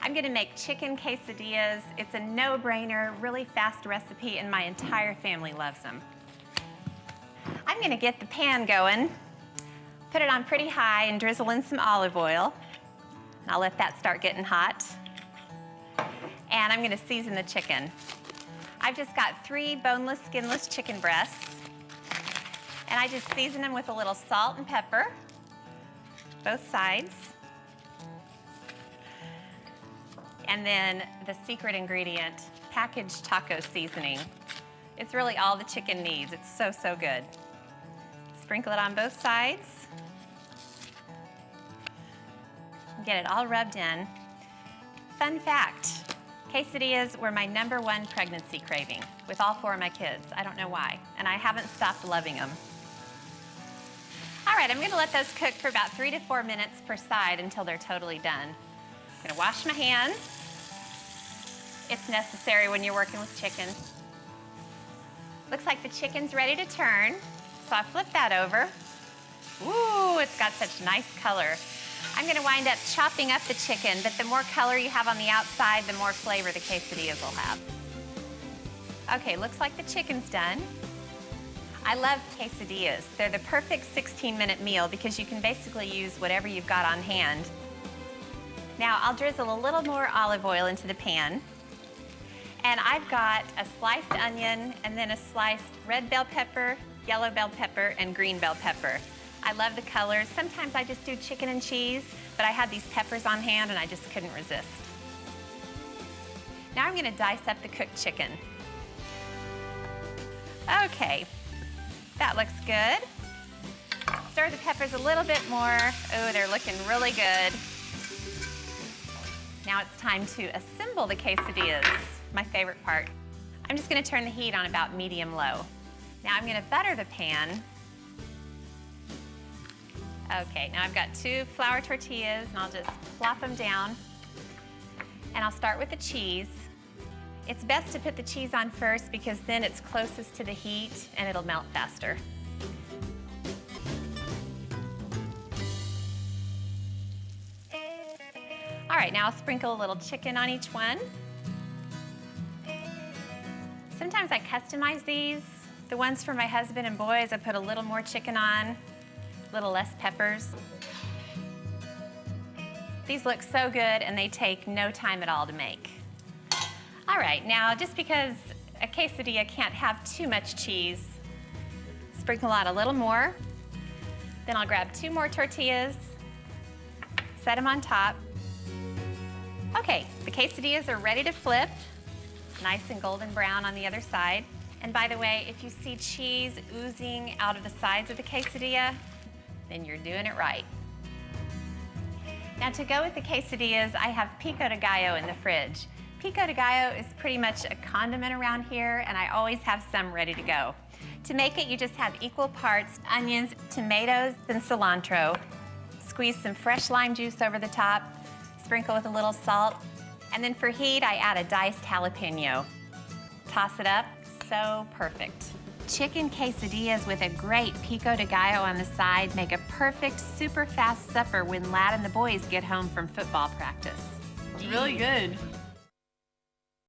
I'm gonna make chicken quesadillas. It's a no-brainer, really fast recipe, and my entire family loves them. I'm gonna get the pan going, put it on pretty high and drizzle in some olive oil. I'll let that start getting hot. And I'm gonna season the chicken. I've just got 3 boneless, skinless chicken breasts. And I just season them with a little salt and pepper, both sides. And then the secret ingredient, packaged taco seasoning. It's really all the chicken needs. It's so, so good. Sprinkle it on both sides. Get it all rubbed in. Fun fact, quesadillas were my #1 pregnancy craving with all 4 of my kids. I don't know why, and I haven't stopped loving them. All right, I'm gonna let those cook for about 3 to 4 minutes per side until they're totally done. I'm gonna wash my hands. It's necessary when you're working with chicken. Looks like the chicken's ready to turn, so I flip that over. Ooh, it's got such nice color. I'm gonna wind up chopping up the chicken, but the more color you have on the outside, the more flavor the quesadillas will have. Okay, looks like the chicken's done. I love quesadillas. They're the perfect 16-minute meal because you can basically use whatever you've got on hand. Now, I'll drizzle a little more olive oil into the pan. And I've got a sliced onion and then a sliced red bell pepper, yellow bell pepper, and green bell pepper. I love the colors. Sometimes I just do chicken and cheese, but I had these peppers on hand and I just couldn't resist. Now I'm gonna dice up the cooked chicken. Okay, that looks good. Stir the peppers a little bit more. Oh, they're looking really good. Now it's time to assemble the quesadillas, my favorite part. I'm just gonna turn the heat on about medium-low. Now I'm gonna butter the pan. Okay, now I've got 2 flour tortillas and I'll just plop them down. And I'll start with the cheese. It's best to put the cheese on first because then it's closest to the heat and it'll melt faster. All right, now I'll sprinkle a little chicken on each one. Sometimes I customize these. The ones for my husband and boys, I put a little more chicken on, a little less peppers. These look so good and they take no time at all to make. All right, now just because a quesadilla can't have too much cheese, sprinkle out a little more. Then I'll grab 2 more tortillas, set them on top. Okay, the quesadillas are ready to flip. Nice and golden brown on the other side. And by the way, if you see cheese oozing out of the sides of the quesadilla, then you're doing it right. Now to go with the quesadillas, I have pico de gallo in the fridge. Pico de gallo is pretty much a condiment around here, and I always have some ready to go. To make it, you just have equal parts onions, tomatoes, and cilantro. Squeeze some fresh lime juice over the top, sprinkle with a little salt, and then for heat, I add a diced jalapeno. Toss it up, so perfect. Chicken quesadillas with a great pico de gallo on the side make a perfect, super fast supper when Lad and the boys get home from football practice. It's really good.